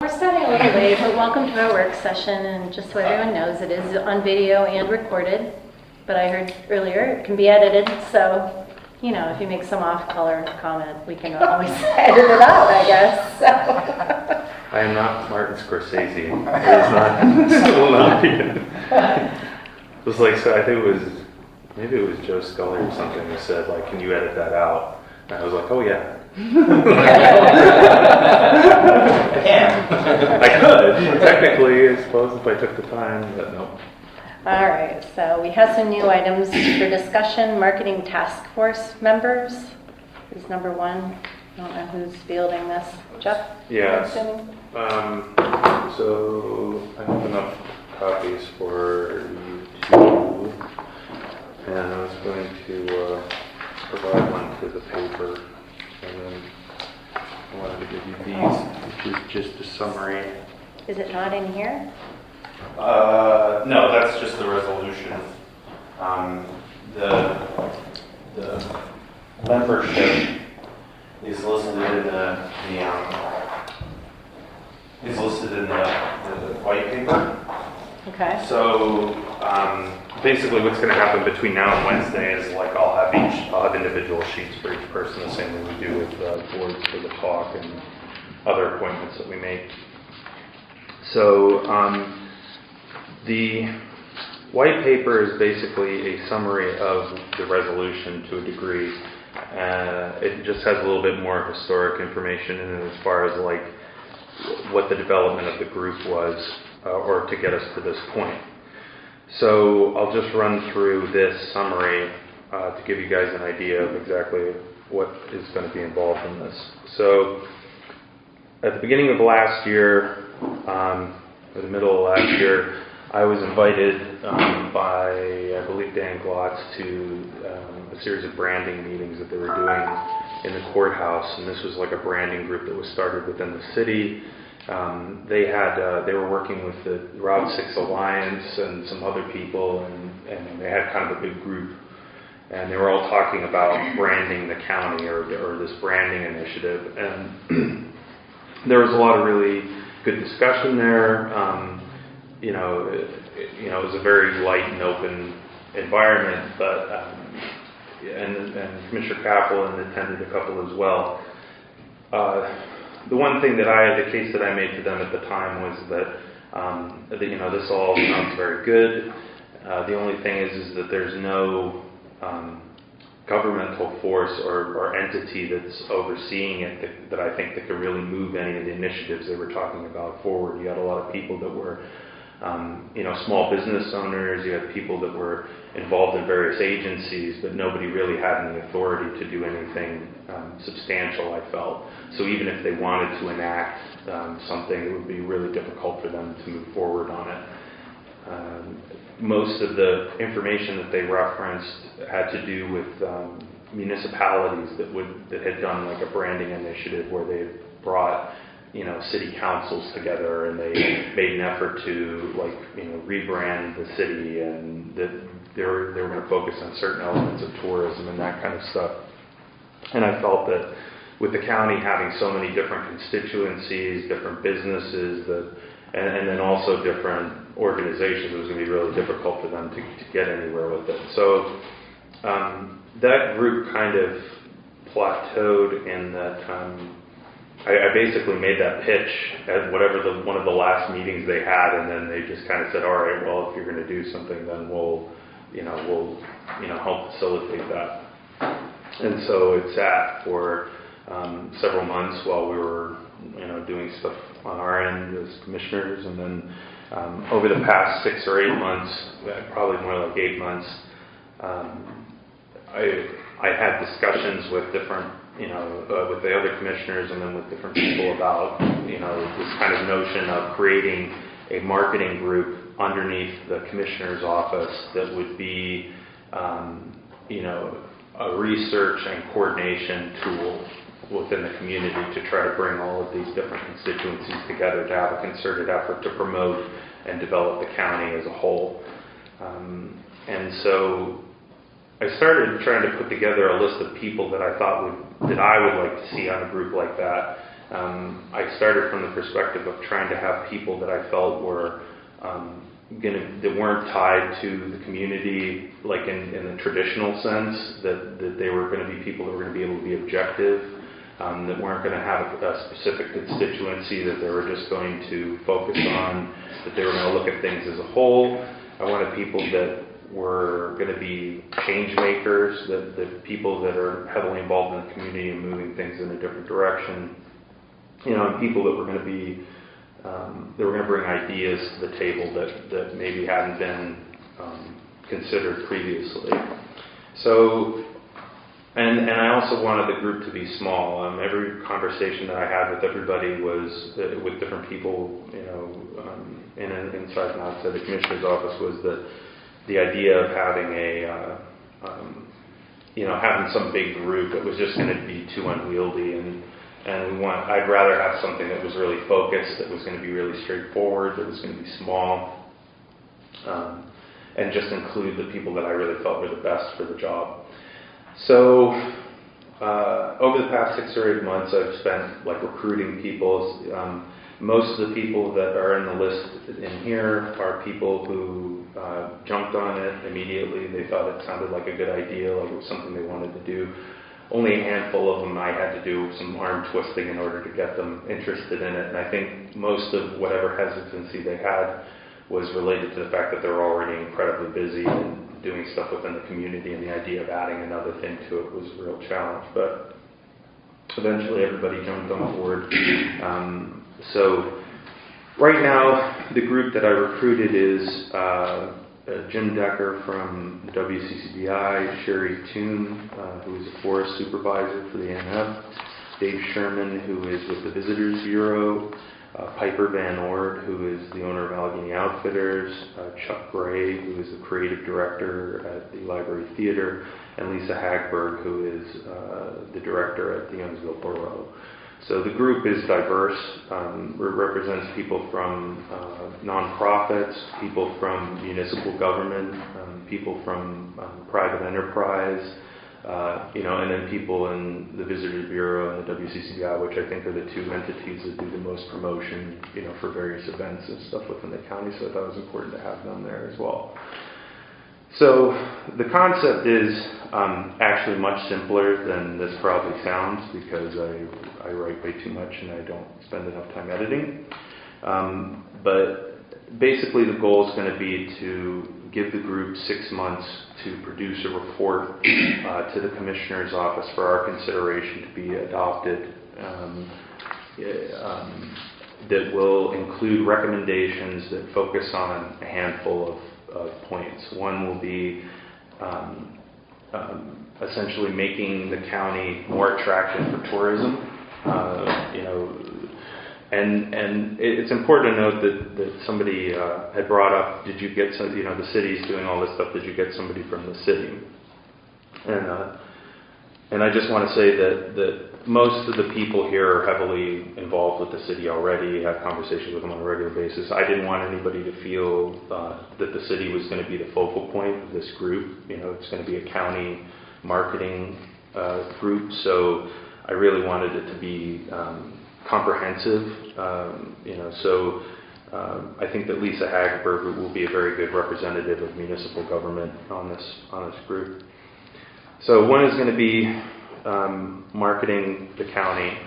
We're starting a little late, but welcome to our work session, and just so everyone knows, it is on video and recorded, but I heard earlier it can be edited, so, you know, if you make some off-color comment, we can always edit it out, I guess, so. I am not Martin Scorsese. It is not, will not be. It was like, so I think maybe it was Joe Scully or something who said, like, can you edit that out? And I was like, oh yeah. I could, technically, I suppose, if I took the time, but no. All right, so we have some new items for discussion. Marketing task force members is number one. I don't know who's fielding this. Jeff? Yes. So I have enough copies for you two, and I was going to provide one to the paper, and then I wanted to give you these, which is just a summary. Is it not in here? No, that's just the resolution. The membership is listed in the white paper. Okay. So basically, what's going to happen between now and Wednesday is like I'll have individual sheets for each person, the same way we do with boards for the talk and other appointments that we make. So the white paper is basically a summary of the resolution to a degree. It just has a little bit more historic information in it as far as like what the development of the group was or to get us to this point. So I'll just run through this summary to give you guys an idea of exactly what is going to be involved in this. So at the beginning of last year, or the middle of last year, I was invited by, I believe, Dan Glotz to a series of branding meetings that they were doing in the Courthouse, and this was like a branding group that was started within the city. They were working with the Route 6 Alliance and some other people, and they had kind of a big group, and they were all talking about branding the county or this branding initiative, and there was a lot of really good discussion there. It was a very light and open environment, but and Commissioner Kaplan attended a couple as well. The one thing the case that I made to them at the time was that this all sounds very good. The only thing is that there's no governmental force or entity that's overseeing it that I think that could really move any of the initiatives they were talking about forward. You had a lot of people that were small business owners, you had people that were involved in various agencies, but nobody really had any authority to do anything substantial, I felt. So even if they wanted to enact something, it would be really difficult for them to move forward on it. Most of the information that they referenced had to do with municipalities that had done like a branding initiative where they brought city councils together, and they made an effort to rebrand the city, and that they were going to focus on certain elements of tourism and that kind of stuff. And I felt that with the county having so many different constituencies, different businesses, and then also different organizations, it was going to be really difficult for them to get anywhere with it. So that group kind of plateaued in that I basically made that pitch at one of the last meetings they had, and then they just kind of said, all right, well, if you're going to do something, then we'll help facilitate that. And so it sat for several months while we were doing stuff on our end as commissioners, and then over the past 6 or 8 months, probably more like 8 months, I had discussions with different with the other commissioners and then with different people about this kind of notion of creating a marketing group underneath the commissioner's office that would be a research and coordination tool within the community to try to bring all of these different constituencies together to have a concerted effort to promote and develop the county as a whole. And so I started trying to put together a list of people that I thought I would like to see on a group like that. I started from the perspective of trying to have people that I felt were that weren't tied to the community, like in the traditional sense, that they were going to be people that were going to be able to be objective, that weren't going to have a specific constituency that they were just going to focus on, that they were going to look at things as a whole. I wanted people that were going to be change makers, that people that are heavily involved in the community and moving things in a different direction, and people that were going to be they were going to bring ideas to the table that maybe hadn't been considered previously. So, and I also wanted the group to be small. Every conversation that I had with everybody was with different people, inside and outside the commissioner's office, was that the idea of having having some big group that was just going to be too unwieldy, and I'd rather have something that was really focused, that was going to be really straightforward, that was going to be small, and just include the people that I really felt were the best for the job. So over the past 6 or 8 months, I've spent recruiting people. Most of the people that are in the list in here are people who jumped on it immediately. They thought it sounded like a good idea, like it was something they wanted to do. Only a handful of them I had to do some arm twisting in order to get them interested in it. And I think most of whatever hesitancy they had was related to the fact that they were already incredibly busy and doing stuff within the community, and the idea of adding another thing to it was a real challenge. But eventually everybody jumped on board. So right now the group that I recruited is Jim Decker from the WCCBI, Sherry Toon, who is a forest supervisor for the ANF, Dave Sherman, who is with the Visitors Bureau, Piper Van Ord, who is the owner of Allegheny Outfitters, Chuck Gray, who is the creative director at the Library Theater, and Lisa Hagberg, who is the director at the Youngsville Borough. So the group is diverse. It represents people from nonprofits, people from municipal government, people from private enterprise, and then people in the Visitors Bureau and the WCCBI, which I think are the two entities that do the most promotion, for various events and stuff within the county. So I thought it was important to have them there as well. So the concept is actually much simpler than this probably sounds, because I write way too much and I don't spend enough time editing. But basically the goal is going to be to give the group 6 months to produce a report to the Commissioner's Office for our consideration to be adopted, that will include recommendations that focus on a handful of points. One will be essentially making the county more attractive for tourism. And it's important to note that somebody had brought up, did you get some, the city's doing all this stuff, did you get somebody from the city? And I just want to say that most of the people here are heavily involved with the city already, have conversations with them on a regular basis. I didn't want anybody to feel that the city was going to be the focal point of this group. It's going to be a county marketing group, so I really wanted it to be comprehensive. So I think that Lisa Hagberg will be a very good representative of municipal government on this group. So one is going to be marketing the county,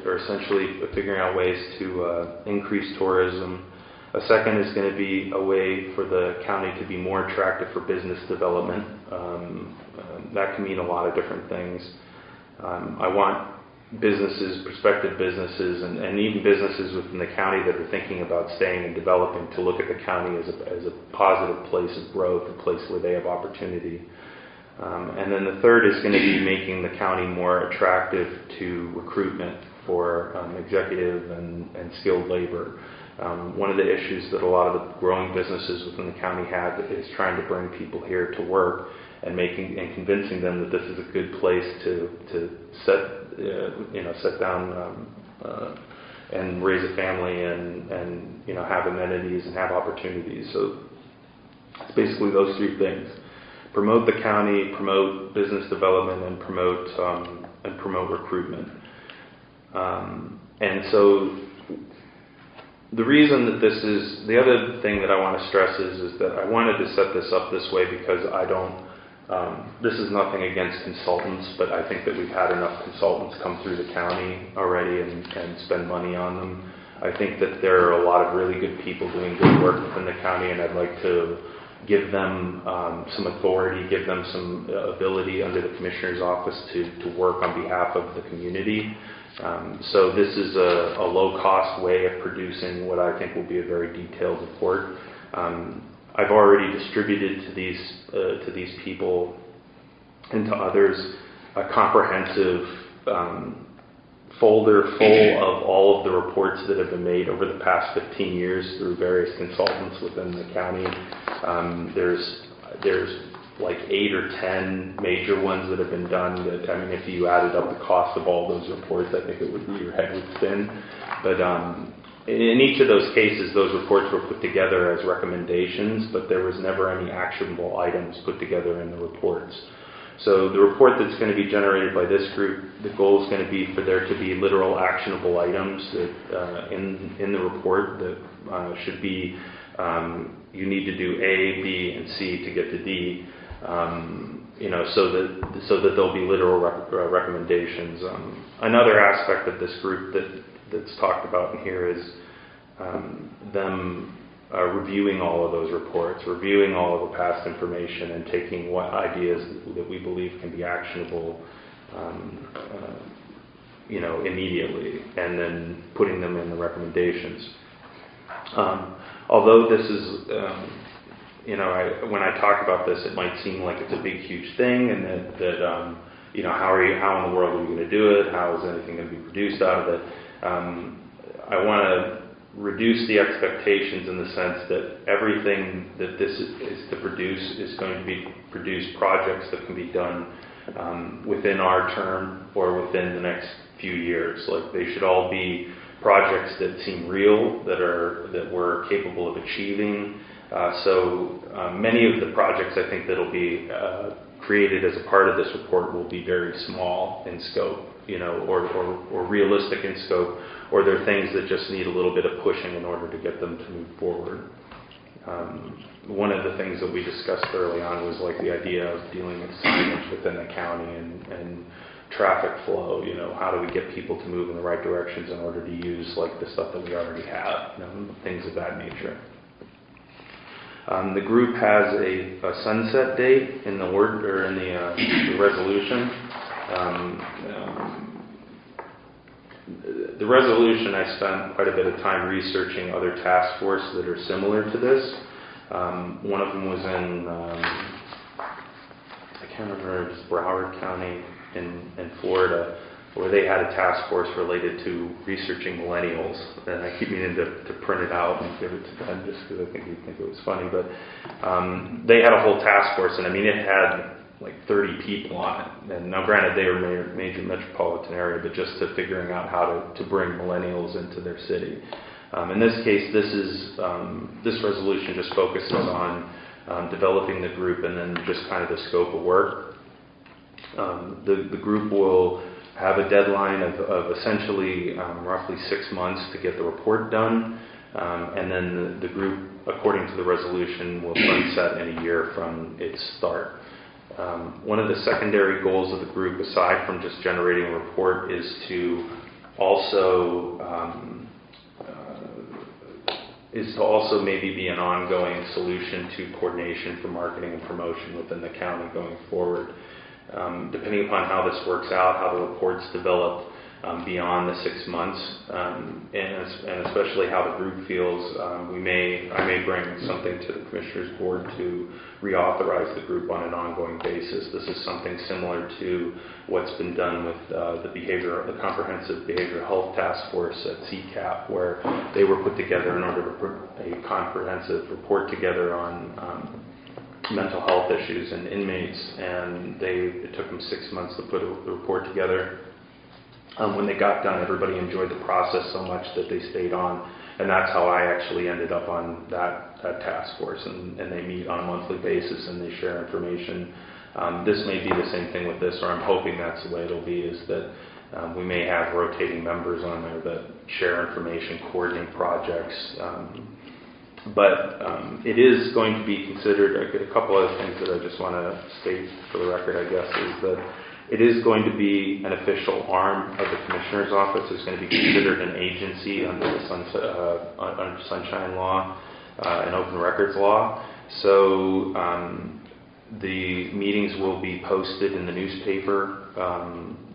or essentially figuring out ways to increase tourism. A second is going to be a way for the county to be more attractive for business development. That can mean a lot of different things. I want businesses, prospective businesses, and even businesses within the county that are thinking about staying and developing to look at the county as a positive place of growth, a place where they have opportunity. And then the third is going to be making the county more attractive to recruitment for executive and skilled labor. One of the issues that a lot of the growing businesses within the county have is trying to bring people here to work and convincing them that this is a good place to set down and raise a family and have amenities and have opportunities. So it's basically those three things: promote the county, promote business development, and promote recruitment. And so the reason that the other thing that I want to stress is that I wanted to set this up this way because this is nothing against consultants, but I think that we've had enough consultants come through the county already and spend money on them. I think that there are a lot of really good people doing good work within the county, and I'd like to give them some authority, give them some ability under the Commissioner's office to work on behalf of the community. So this is a low-cost way of producing what I think will be a very detailed report. I've already distributed to these people and to others a comprehensive folder full of all of the reports that have been made over the past 15 years through various consultants within the county. There's like 8 or 10 major ones that have been done that, I mean, if you added up the cost of all those reports, I think your head would spin. But in each of those cases, those reports were put together as recommendations, but there was never any actionable items put together in the reports. So the report that's going to be generated by this group, the goal is going to be for there to be literal actionable items that in the report that should be, you need to do A, B, and C to get to D, so that there'll be literal recommendations. Another aspect of this group that's talked about in here is them reviewing all of those reports, reviewing all of the past information, and taking what ideas that we believe can be actionable, immediately, and then putting them in the recommendations. Although this is, when I talk about this, it might seem like it's a big, huge thing, and that how in the world are we going to do it? How is anything going to be produced out of it? I want to reduce the expectations in the sense that everything that this is to produce is going to be produced projects that can be done within our term or within the next few years. Like, they should all be projects that seem real, that we're capable of achieving. So many of the projects I think that'll be created as a part of this report will be very small in scope, or realistic in scope, or they're things that just need a little bit of pushing in order to get them to move forward. One of the things that we discussed early on was like the idea of dealing with signage within the county and traffic flow. How do we get people to move in the right directions in order to use like the stuff that we already have, things of that nature. The group has a sunset date in the the resolution. The resolution, I spent quite a bit of time researching other task forces that are similar to this. One of them was in, I can't remember, it was Broward County in Florida, where they had a task force related to researching millennials. And I keep meaning to print it out and give it to them just because I think you'd think it was funny. But they had a whole task force, and I mean, it had like 30 people on it. And now granted, they were a major metropolitan area, but just to figuring out how to bring millennials into their city. In this case, this resolution just focuses on developing the group and then just kind of the scope of work. The group will have a deadline of essentially roughly 6 months to get the report done, and then the group, according to the resolution, will sunset in a year from its start. One of the secondary goals of the group, aside from just generating a report, is to also maybe be an ongoing solution to coordination for marketing and promotion within the county going forward. Depending upon how this works out, how the reports develop beyond the 6 months, and especially how the group feels, I may bring something to the Commissioner's Board to reauthorize the group on an ongoing basis. This is something similar to what's been done with the Comprehensive Behavioral Health Task Force at CCAP, where they were put together in order to put a comprehensive report together on mental health issues and inmates, and it took them 6 months to put the report together. When they got done, everybody enjoyed the process so much that they stayed on, and that's how I actually ended up on that task force, and they meet on a monthly basis and they share information. This may be the same thing with this, or I'm hoping that's the way it'll be, is that We may have rotating members on there that share information, coordinate projects. But it is going to be considered, a couple other things that I just want to state for the record, I guess, is that it is going to be an official arm of the Commissioner's Office. It's going to be considered an agency under the Sunshine Law and Open Records Law. So the meetings will be posted in the newspaper.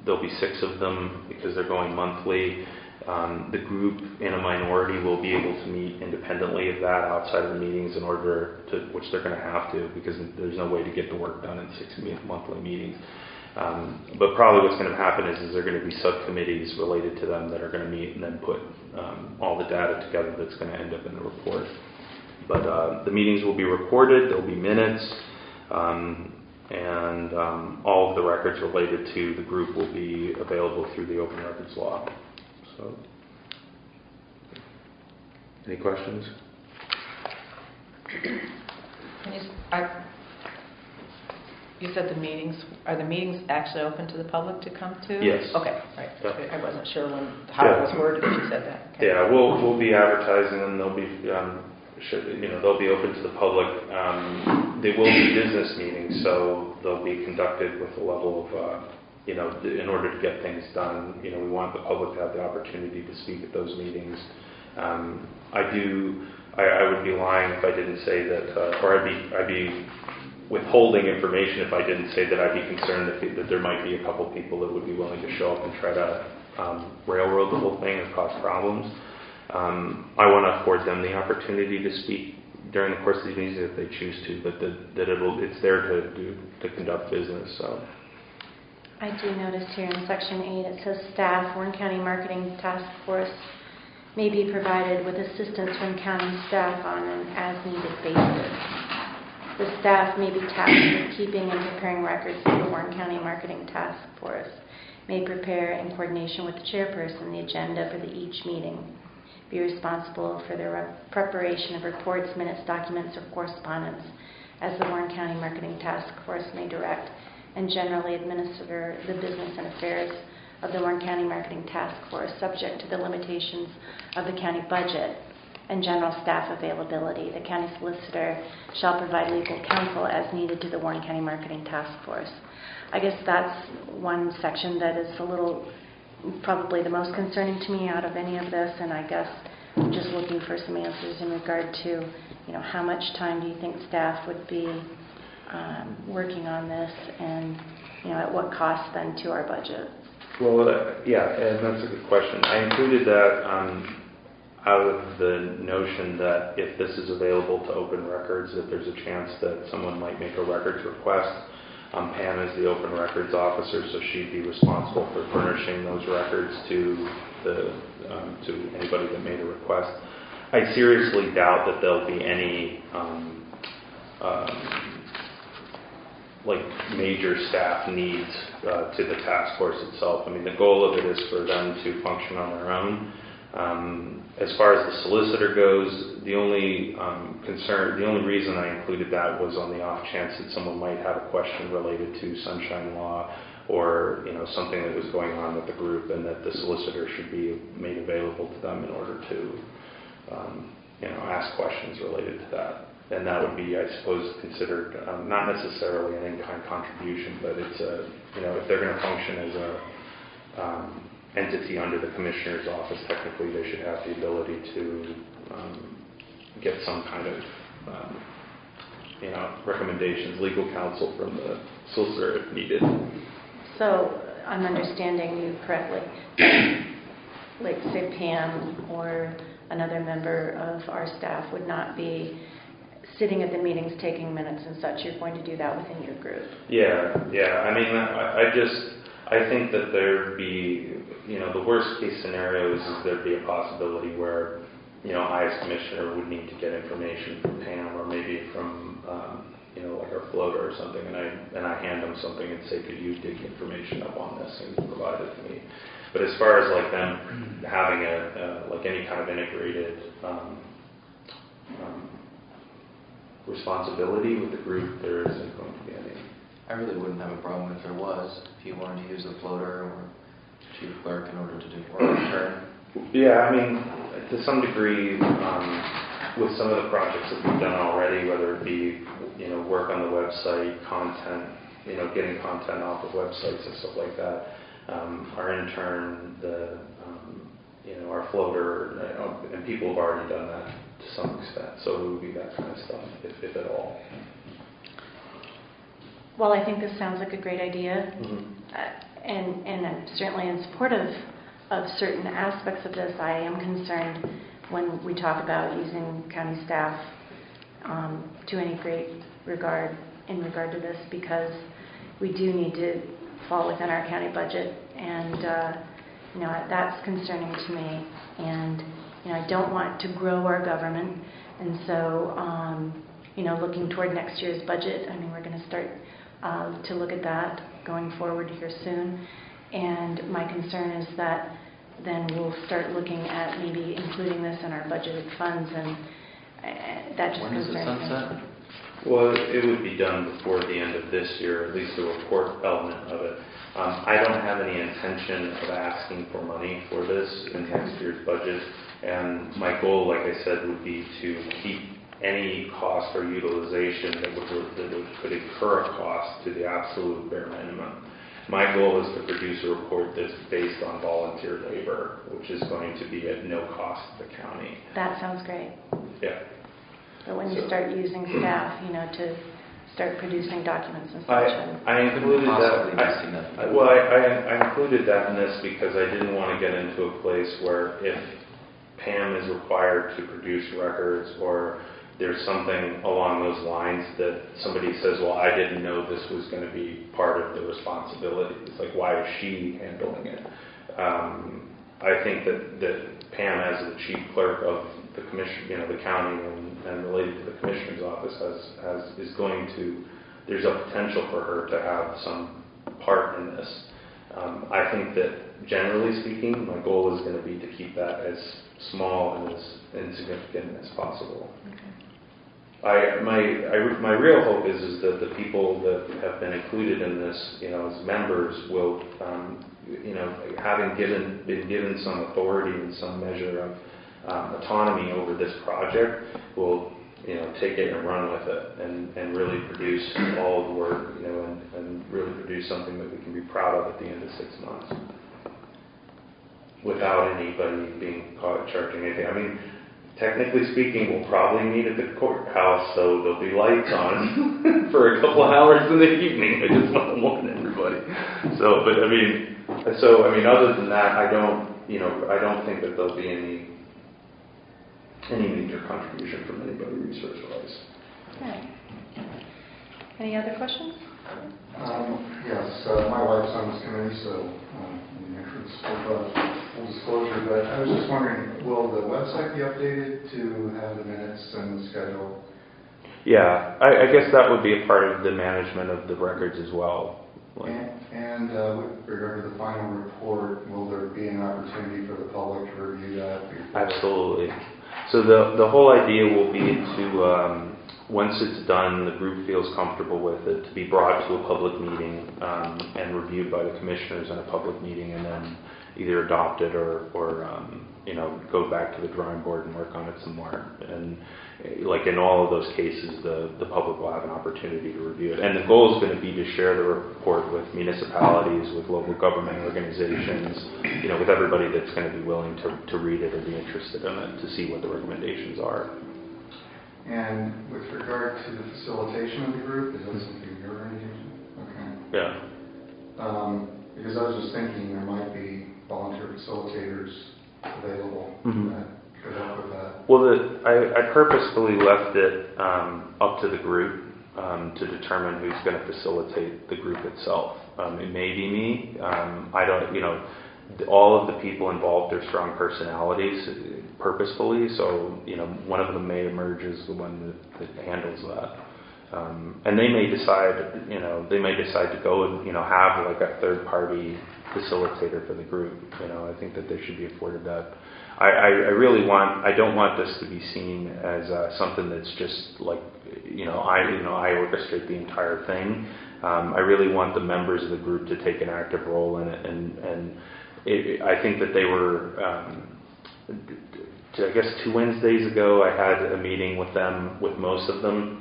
There'll be 6 of them because they're going monthly. The group in a minority will be able to meet independently of that outside of the meetings in order to, which they're going to have to, because there's no way to get the work done in 6 monthly meetings. But probably what's going to happen is there are going to be subcommittees related to them that are going to meet and then put all the data together that's going to end up in the report. But the meetings will be recorded, there'll be minutes, and all of the records related to the group will be available through the Open Records Law. So, any questions? You said are the meetings actually open to the public to come to? Yes. Okay, right. Yeah. I wasn't sure how it was worded when you said that. Okay. Yeah, we'll be advertising them. They'll be they'll be open to the public. They will be business meetings, so they'll be conducted with a level of in order to get things done, we want the public to have the opportunity to speak at those meetings. I would be lying if I didn't say that, or I'd be withholding information if I didn't say that I'd be concerned that there might be a couple people that would be willing to show up and try to railroad the whole thing and cause problems. I want to afford them the opportunity to speak during the course of these meetings if they choose to, but it's there to conduct business. So. I do notice here in Section 8 it says staff, Warren County Marketing Task Force may be provided with assistance from county staff on an as-needed basis. The staff may be tasked with keeping and preparing records for the Warren County Marketing Task Force, may prepare in coordination with the chairperson the agenda for each meeting, be responsible for the preparation of reports, minutes, documents, or correspondence as the Warren County Marketing Task Force may direct, and generally administer the business and affairs of the Warren County Marketing Task Force, subject to the limitations of the county budget and general staff availability. The county solicitor shall provide legal counsel as needed to the Warren County Marketing Task Force. I guess that's one section that is probably the most concerning to me out of any of this, and I guess I'm just looking for some answers in regard to, how much time do you think staff would be working on this, and at what cost then to our budget? Well, yeah, and that's a good question. I included that out of the notion that if this is available to open records, that there's a chance that someone might make a records request. Pam is the open records officer, so she'd be responsible for furnishing those records to anybody that made a request. I seriously doubt that there'll be any major staff needs to the task force itself. I mean, the goal of it is for them to function on their own. As far as the solicitor goes, the only reason I included that was on the off chance that someone might have a question related to Sunshine Law or something that was going on with the group, and that the solicitor should be made available to them in order to ask questions related to that. And that would be, I suppose, considered not necessarily an in-kind contribution, but it's if they're going to function as a entity under the Commissioner's Office, technically they should have the ability to get some kind of recommendations, legal counsel from the solicitor if needed. So I'm understanding you correctly. Like say Pam or another member of our staff would not be sitting at the meetings taking minutes and such. You're going to do that within your group. Yeah. I mean, I think that there'd be, the worst case scenario is there'd be a possibility where, I as commissioner would need to get information from Pam or maybe from, like our floater or something, and I hand them something and say, could you dig information up on this and provide it to me? But as far as like them having any kind of integrated responsibility with the group, there isn't going to be any. I really wouldn't have a problem if there was. If you wanted to use the floater or chief clerk in order to do more return? Yeah, I mean, to some degree, with some of the projects that we've done already, whether it be, work on the website, content, getting content off of websites and stuff like that, our intern, our floater, and people have already done that to some extent. So it would be that kind of stuff, if at all. Well, I think this sounds like a great idea, Mm-hmm. and I'm certainly in support of certain aspects of this. I am concerned when we talk about using county staff to any great regard in regard to this, because we do need to fall within our county budget, and that's concerning to me. And I don't want to grow our government, and so looking toward next year's budget, I mean, we're going to start to look at that going forward here soon. And my concern is that then we'll start looking at maybe including this in our budgeted funds, and that just When does it concerns me. sunset? Well, it would be done before the end of this year, at least the report element of it. I don't have any intention of asking for money for this in next year's budget, and my goal, like I said, would be to keep any cost or utilization that could incur a cost to the absolute bare minimum. My goal is to produce a report that's based on volunteer labor, which is going to be at no cost to the county. That sounds great. Yeah. But when you start using staff, to start producing documents and such. I included Possibly be that. significant. I included that in this because I didn't want to get into a place where if Pam is required to produce records, or there's something along those lines that somebody says, well, I didn't know this was going to be part of the responsibility. It's like, why is she handling it? I think that Pam, as the chief clerk of the commission, the county, and related to the commissioner's office, there's a potential for her to have some part in this. I think that generally speaking, my goal is going to be to keep that as small and as insignificant as possible. Okay. My real hope is that the people that have been included in this, as members, will, having been given some authority and some measure of autonomy over this project, will take it and run with it, and really produce all of the work, and really produce something that we can be proud of at the end of 6 months, without anybody being caught charging anything. I mean, technically speaking, we'll probably meet at the courthouse, so there'll be lights on for a couple of hours in the evening. I just want to warn everybody. Other than that, I don't think that there'll be any major contribution from anybody research-wise. Okay. Any other questions? Yes, my wife's on this committee, so in the interest of full disclosure, but I was just wondering, will the website be updated to have the minutes and the schedule? Yeah, I guess that would be a part of the management of the records as well. And with regard to the final report, will there be an opportunity for the public to review that? Absolutely. So the whole idea will be to, once it's done, the group feels comfortable with it, to be brought to a public meeting and reviewed by the commissioners in a public meeting, and then either adopt it or go back to the drawing board and work on it some more. And like in all of those cases, the public will have an opportunity to review it. And the goal is going to be to share the report with municipalities, with local government organizations, with everybody that's going to be willing to read it or be interested in it, to see what the recommendations are. And with regard to the facilitation of the group, is that something you're going to do? Okay. Yeah. Because I was just thinking there might be volunteer facilitators available that could help with that. Well, I purposefully left it up to the group to determine who's going to facilitate the group itself. It may be me. I don't, all of the people involved are strong personalities purposefully, so one of them may emerge as the one that handles that. And they may decide to go and have like a third party facilitator for the group. I think that they should be afforded that. I don't want this to be seen as something that's just like I orchestrate the entire thing. I really want the members of the group to take an active role in it, and I think that they were, I guess 2 Wednesdays ago, I had a meeting with them, with most of them,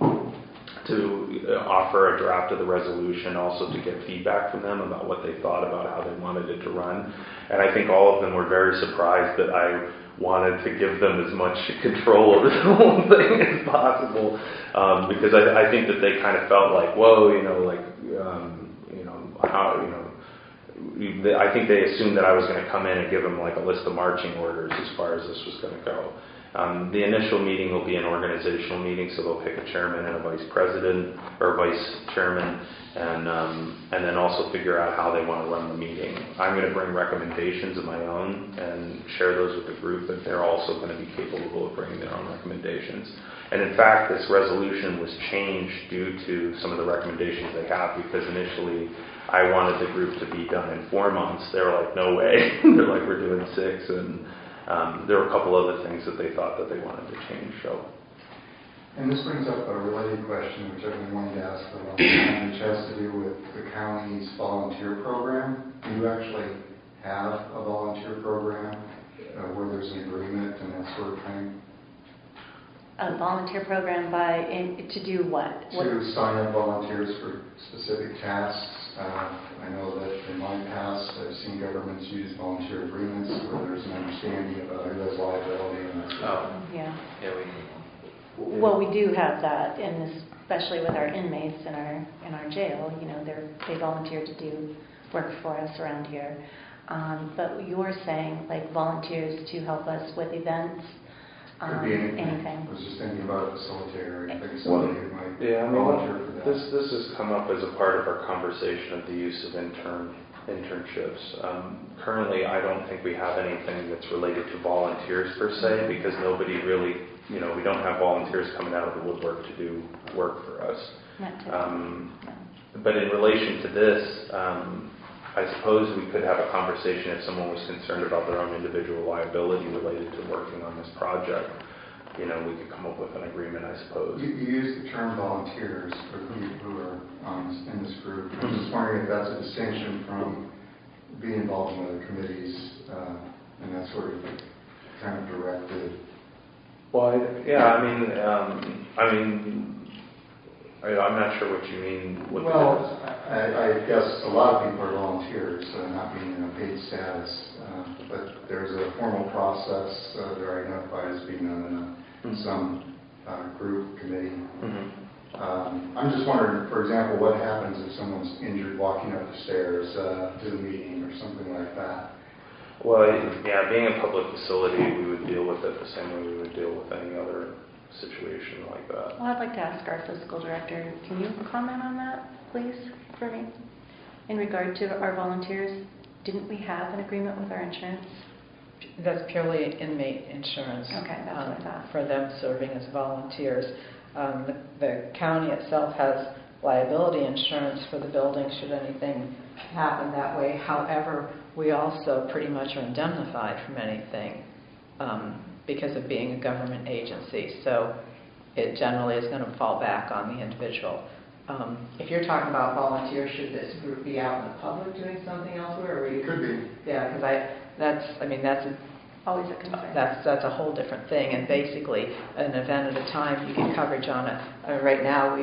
to offer a draft of the resolution, also to get feedback from them about what they thought about how they wanted it to run. And I think all of them were very surprised that I wanted to give them as much control over the whole thing as possible, because I think that they kind of felt like, whoa, I think they assumed that I was going to come in and give them like a list of marching orders as far as this was going to go. The initial meeting will be an organizational meeting, so they'll pick a chairman and a vice president or vice chairman, and then also figure out how they want to run the meeting. I'm going to bring recommendations of my own and share those with the group, but they're also going to be capable of bringing their own recommendations. And in fact, this resolution was changed due to some of the recommendations they have, because initially I wanted the group to be done in 4 months. They were like, no way. They're like, we're doing 6, and there were a couple other things that they thought that they wanted to change. So, and this brings up a related question, which I've been wanting to ask for a long time, which has to do with the county's volunteer program. Do you actually have a volunteer program where there's an agreement and that sort of thing? A volunteer program to do what? To sign up volunteers for specific tasks. I know that in my past, I've seen governments use volunteer agreements where there's an understanding about who has liability and that sort of thing. Yeah. Yeah, Well, we do have that, and especially with our inmates in our jail. They volunteer to do work for us around here. But you're saying like volunteers to help us with events. Could be anything. I was just thinking about a facilitator. I think somebody who might volunteer for that. This has come up as a part of our conversation of the use of internships. Currently, I don't think we have anything that's related to volunteers per se, because nobody really, we don't have volunteers coming out of the woodwork to do work for us. But in relation to this, I suppose we could have a conversation if someone was concerned about their own individual liability related to working on this project. We could come up with an agreement, I suppose. You use the term volunteers for people who are in this group. I'm just wondering if that's a distinction from being involved in other committees and that sort of kind of directed. Well, yeah, I'm not sure what you mean. I guess a lot of people are volunteers, not being in a paid status, but there's a formal process. They're identified as being on some group, committee. Mm-hmm. I'm just wondering, for example, what happens if someone's injured walking up the stairs to the meeting or something like that? Well, yeah, being a public facility, we would deal with it the same way we would deal with any other situation like that. Well, I'd like to ask our fiscal director, can you comment on that, please, for me? In regard to our volunteers, didn't we have an agreement with our insurance? That's purely inmate insurance. Okay, that's what I thought. For them serving as volunteers. The county itself has liability insurance for the building should anything happen that way. However, we also pretty much are indemnified from anything because of being a government agency. So it generally is going to fall back on the individual. If you're talking about volunteers, should this group be out in the public doing something elsewhere? Or It could be. Yeah, because that's Always a concern. that's a whole different thing. And basically, an event at a time, you get coverage on it. Right now,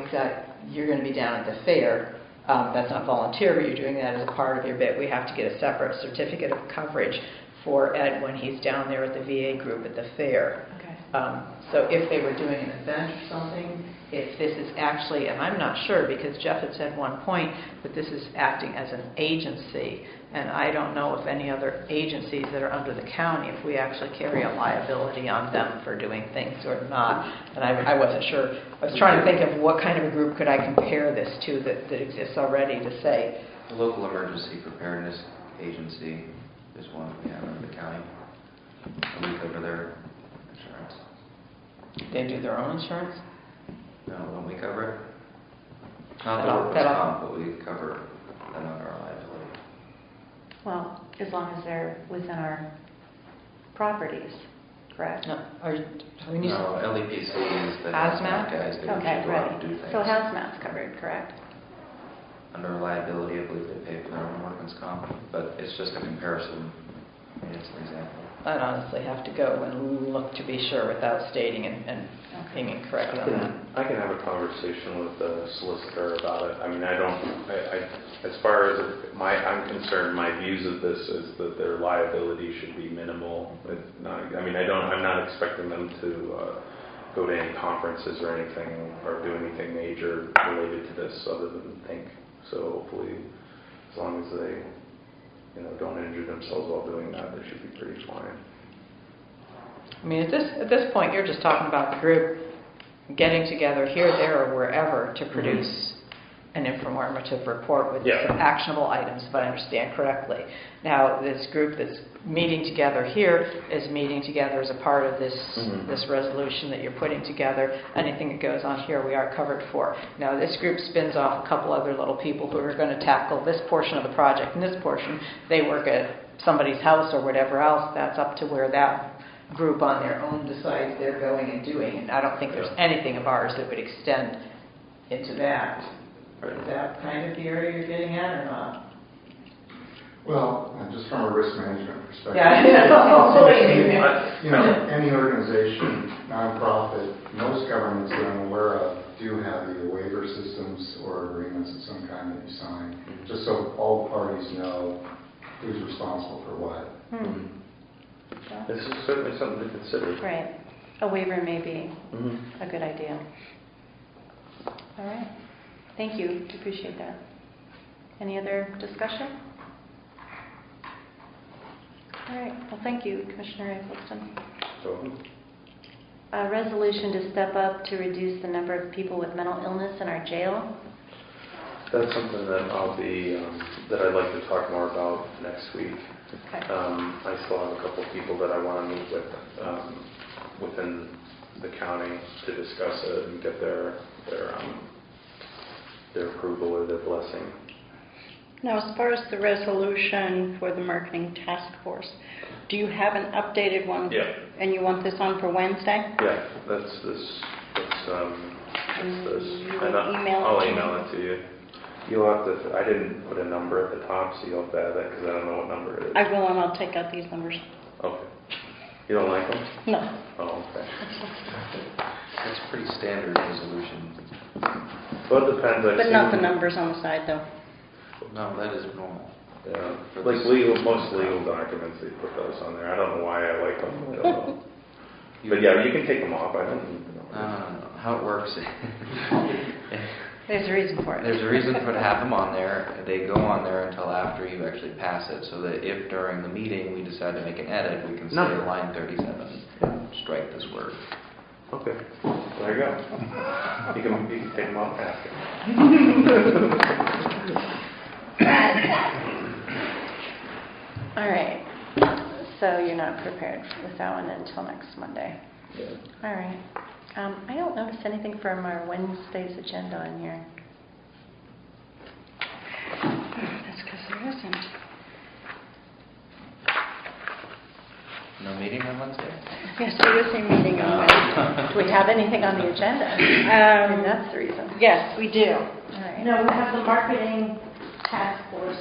you're going to be down at the fair. That's not volunteer, but you're doing that as a part of your bit. We have to get a separate certificate of coverage for Ed when he's down there at the VA group at the fair. Okay. So if they were doing an event or something, if this is actually, and I'm not sure because Jeff had said one point that this is acting as an agency, and I don't know if any other agencies that are under the county, if we actually carry a liability on them for doing things or not. And I wasn't sure. I was trying to think of what kind of a group could I compare this to that exists already to say. The local emergency preparedness agency is one we have in the county. And we cover their insurance. They do their own insurance? No, don't we cover it? Not the workers' comp, but we cover them under our liability. Well, as long as they're within our properties, correct? No. No, LEPC is the hazmat guys that Okay, go out and do right. things. So hazmat's covered, correct? Under liability, I believe they pay for their own workers' comp, but it's just a comparison As an example. I'd honestly have to go and look to be sure without stating and being incorrect on that. I can have a conversation with the solicitor about it. I mean, as far as I'm concerned, my views of this is that their liability should be minimal. I'm not expecting them to go to any conferences or anything, or do anything major related to this other than think. So hopefully, as long as they, don't injure themselves while doing that, they should be pretty fine. I mean, at this point, you're just talking about the group getting together here, there, or wherever to produce an informative report with some actionable items, if I understand correctly. Now, this group that's meeting together here is meeting together as a part of this this resolution that you're putting together. Anything that goes on here, we are covered for. Now, this group spins off a couple other little people who are going to tackle this portion of the project, and this portion, they work at somebody's house or whatever else. That's up to where that group on their own decides they're going and doing. And I don't think there's anything of ours that would extend into that. Is that kind of the area you're getting at or not? Well, just from a risk management perspective. Yeah. Any organization, nonprofit, most governments that I'm aware of do have either waiver systems or agreements of some kind that you sign, just so all parties know who's responsible for what. This is certainly something to consider. Right. A waiver may be a good idea. All right. Thank you. Appreciate that. Any other discussion? All right. Well, thank you, Commissioner Eccleston. A resolution to step up to reduce the number of people with mental illness in our jail. That's something that that I'd like to talk more about next week. Okay. I still have a couple of people that I want to meet with within the county to discuss it and get their approval or their blessing. Now, as far as the resolution for the marketing task force, do you have an updated one? Yeah. And you want this on for Wednesday? Yeah, that's this. And this. you And will email it I'll to me? email it to you. You'll have to. I didn't put a number at the top, so you'll have to add that because I don't know what number it is. I will, and I'll take out these numbers. Okay. You don't like them? No. Oh, okay. That's pretty standard resolution. Well, it depends. But not the numbers on the side, though. No, that is normal. Yeah, For like this- most legal documents, they put those on there. I don't know why I like them. I don't know. But yeah, you can take them off. I don't need the numbers. How it works, There's a reason for it. there's a reason for to have them on there. They go on there until after you actually pass it, so that if during the meeting we decide to make an edit, we can say No. line 37, strike this word. Okay, there you go. You can take them off after. All right. So you're not prepared with that one until next Monday. Yeah. All right. I don't notice anything from our Wednesday's agenda on here. That's because there isn't. No meeting on Wednesday? Yes, there is a meeting on Wednesday. Do we have anything on the agenda? Maybe that's the reason. Yes, we do. All right. No, we have the marketing task force.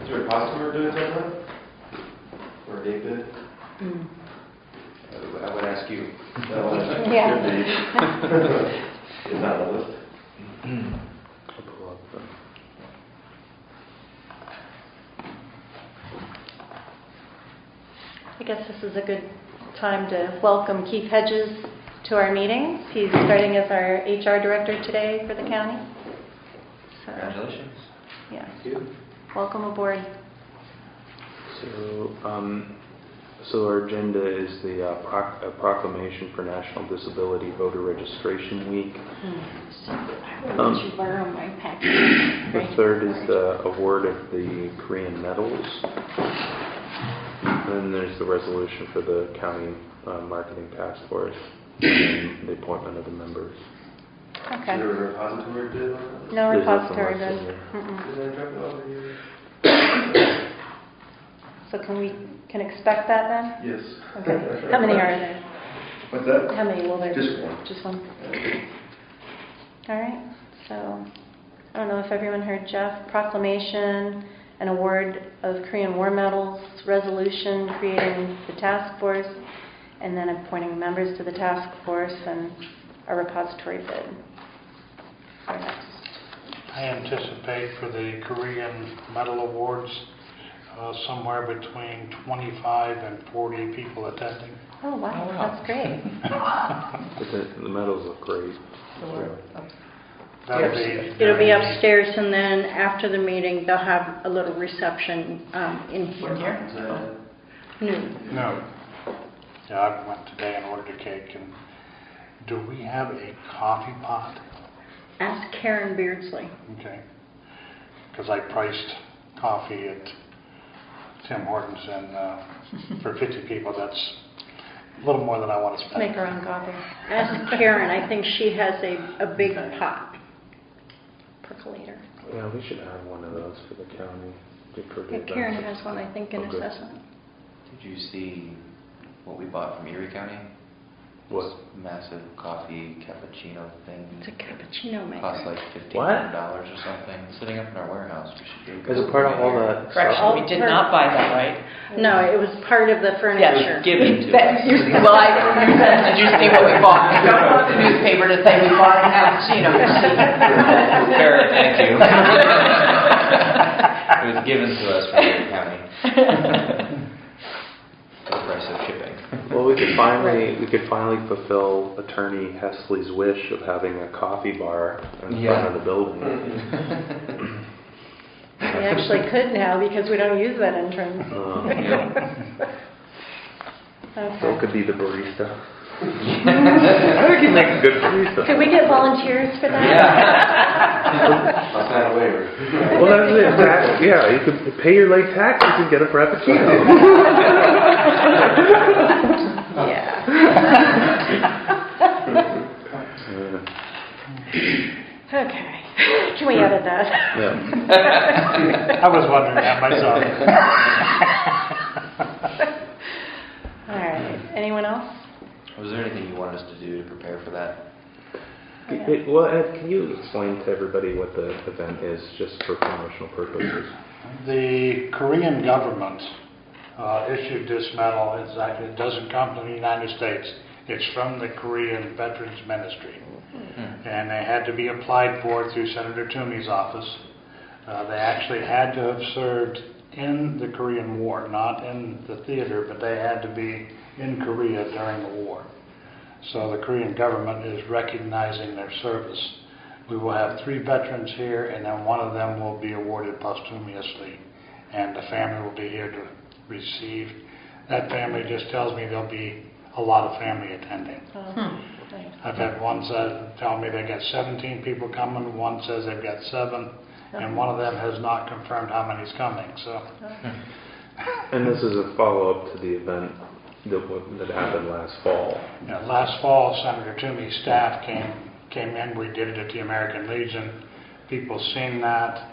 Is there a customer doing something? Or a date bid? I would ask you. Yeah. Is that on the list? I guess this is a good time to welcome Keith Hedges to our meetings. He's starting as our HR director today for the county. So, Congratulations. yeah. Thank you. Welcome aboard. So our agenda is the proclamation for National Disability Voter Registration Week. I will let you borrow my packet. The third is the award of the Korean medals. And then there's the resolution for the county marketing task force and the appointment of the members. Is Okay. there a repository bid on that? No There's repository nothing then. listed Mm-mm. Is there a drop over here? So can expect that then? Yes. Okay. How many are there? What's that? How many will there be? Just one. Just one. All right. So I don't know if everyone heard Jeff. Proclamation an award of Korean War medals, resolution creating the task force, and then appointing members to the task force and a repository bid. For next. I anticipate for the Korean Medal Awards somewhere between 25 and 40 people attending. Oh, wow, that's great. But the medals look great. That'll be It'll be upstairs, and then after the meeting, they'll have a little reception in What here. time is that? Noon. No. Yeah, I went today and ordered a cake. And do we have a coffee pot? Ask Karen Beardsley. Okay. Because I priced coffee at Tim Hortons, and for 50 people, that's a little more than I want to spend. Make her own coffee. Ask Karen. I think she has a big pot. Percolator. Yeah, we should have one of those for the county. Yeah, Karen has one, I think, in Oh, good. assessment. Did you see what we bought from Erie County? What? This massive coffee cappuccino thing. It's a cappuccino Costs maker. like What? $1,500 or something. Sitting up in our warehouse. We should As a part of all that Correction, stuff? we did not buy that, right? No, it was part of the furniture. Given to That- us. Well, did you see what we bought? Don't want the newspaper to say we bought a cappuccino machine. Karen, thank you. It was given to us from Erie County. The price of shipping. Well, we could finally fulfill Attorney Hesley's wish of having a coffee bar in front of the building. We actually could now because we don't use that entrance. So it Okay. could be the barista. I think he makes a good barista. Could we get volunteers for that? I'll sign a waiver. Well, that's it. Yeah, you could pay your late taxes and get a frappuccino. Yeah. Okay. Can we edit that? Yeah. I was wondering that myself. All right. Anyone else? Was there anything you wanted us to do to prepare for that? Well, Ed, can you explain to everybody what the event is, just for promotional purposes? The Korean government issued this medal. It doesn't come from the United States. It's from the Korean Veterans Ministry. And they had to be applied for through Senator Toomey's office. They actually had to have served in the Korean War, not in the theater, but they had to be in Korea during the war. So the Korean government is recognizing their service. We will have 3 veterans here, and then one of them will be awarded posthumously, and the family will be here to receive. That family just tells me there'll be a lot of family attending. Nice. I've had one tell me they got 17 people coming, one says they've got 7, and one of them has not confirmed how many's coming. So, And this is a follow-up to the event that happened last fall. last fall, Senator Toomey's staff came in. We did it at the American Legion. People seen that,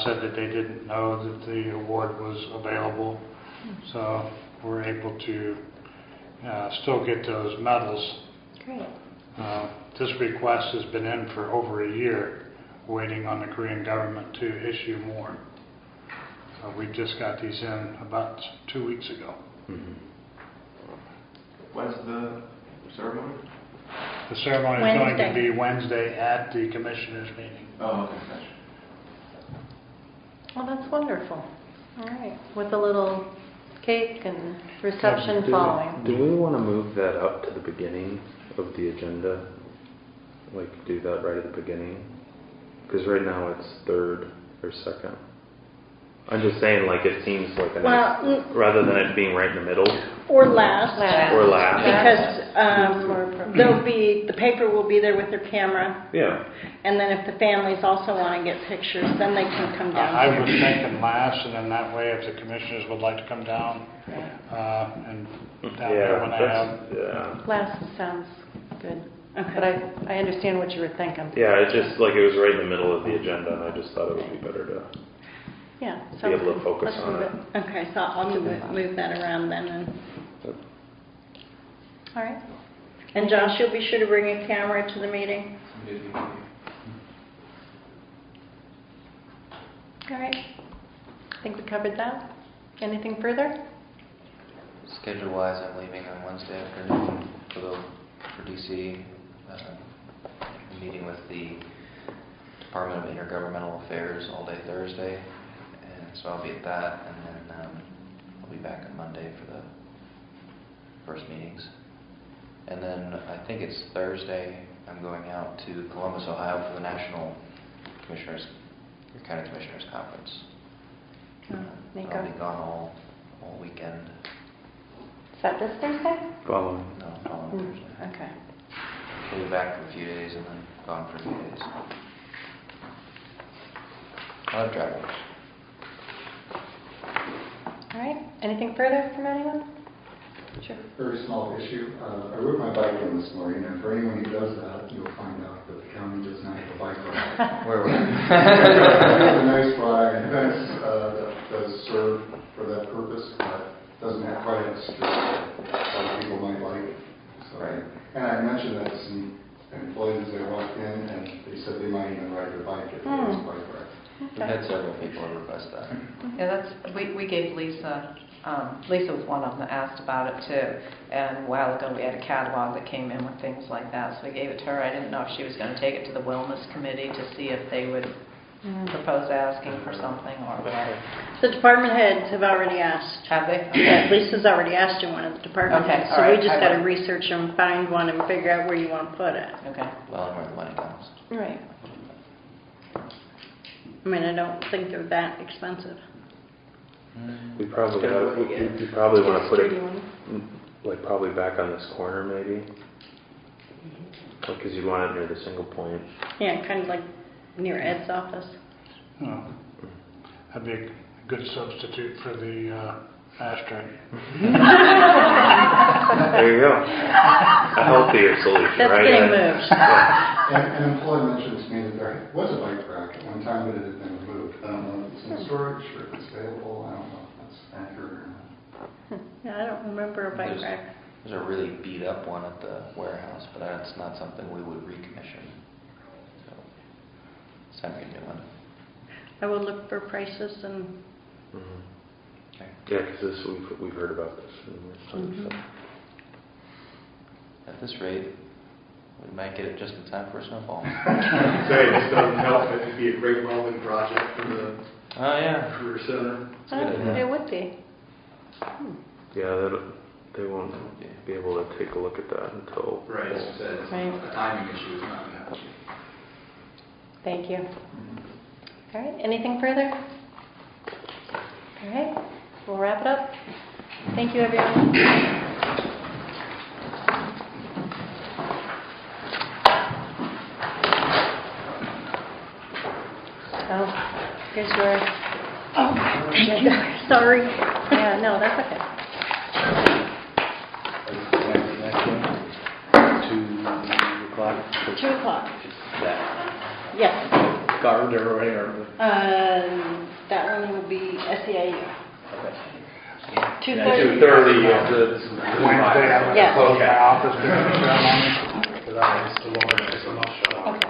said that they didn't know that the award was available. So we're able to still get those medals. Great. This request has been in for over a year, waiting on the Korean government to issue more. We just got these in about 2 weeks ago. Mm-hmm. When's the ceremony? The ceremony is going to Wednesday. be Wednesday at the commissioners' meeting. Oh, okay, gotcha. Well, that's wonderful. All right. With a little cake and reception following. Do we want to move that up to the beginning of the agenda? Like, do that right at the beginning? Because right now it's third or second. I'm just saying, like, it seems like a nice, Well, rather than it being right in the middle or last. or last. Because More appropriate. the paper will be there with their camera, Yeah. and then if the families also want to get pictures, then they can come down I here. was thinking last, and then that way, if the commissioners would like to come down, and down here when they have. Yeah. Last sounds good. Okay. But I understand what you were thinking. Yeah, it's just like it was right in the middle of the agenda, and I just thought it would be better to Yeah. be sounds able to good. focus Let's on move it. Okay, so I'll move that around then. All right. And Josh, you'll be sure to bring a camera to the meeting? All right. I think we covered that. Anything further? Schedule-wise, I'm leaving on Wednesday afternoon for DC, meeting with the Department of Intergovernmental Affairs all day Thursday, and so I'll be at that, and then I'll be back on Monday for the first meetings. And then I think it's Thursday, I'm going out to Columbus, Ohio for the National County Commissioners Conference. I'll be gone all weekend. Is that this Thursday? Following. No, following Thursday. Okay. I'll be back for a few days and then gone for a few days. A lot of travel. All right. Anything further from anyone? Sure. Very small issue. I rode my bike in this morning, and for anyone who does that, you'll find out that the county does not have a bike rack. Where were you? There's a nice flag, and events that does serve for that purpose, but doesn't have quite as strict as some people might like. So, Right. And I mentioned that to some employees as they walked in, and they said they might even ride their bike if there was a bike rack. We've had several people request that. Yeah, we gave Lisa, Lisa was one of them that asked about it too. And a while ago, we had a catalog that came in with things like that, so we gave it to her. I didn't know if she was going to take it to the Wellness Committee to see if they would propose asking for something or what. The department heads have already asked. Have they? Yeah, Lisa's already asked in one of the department Okay, heads. all So right, we just I got to will. research them, find one, and figure out where you want to put it. Okay. Well, and where the money comes. Right. I mean, I don't think they're that expensive. We probably want to put it like probably back on this corner maybe, because you want it near the single point. Yeah, kind of like near Ed's office. Oh, that'd be a good substitute for the ashtray. There you go. A healthier solution, That's right? getting moved. And an employee mentioned to me that there was a bike rack at one time, but it had been removed. I don't know if it's in storage or if it's available. I don't know if that's accurate or not. Yeah, I don't remember a bike rack. There's a really beat up one at the warehouse, but that's not something we would recommission. So it's time to get a new one. I will look for prices and Mhm. Okay. Yeah, because we've heard about this. And so. At this rate, we might get it just in time for a snowfall. Say, this doesn't help, it would be a great welding project for the Oh, yeah. career center. It's a good idea. It would be. Yeah, they won't be able to take a look at that until. Right, as you said, it's Right. a timing issue, it's not an issue. Thank you. All right. Anything further? All right. We'll wrap it up. Thank you, everyone. Oh, here's your. oh, thank you. Sorry. Yeah, no, that's okay. 2 o'clock. 2 o'clock. That Yes. card or whatever. That one will be SEIU. Okay. 2:30. 2:30, Wednesday, I'm going to Yeah. close my office during the ceremony, because I was the Lord, it's a must. Okay.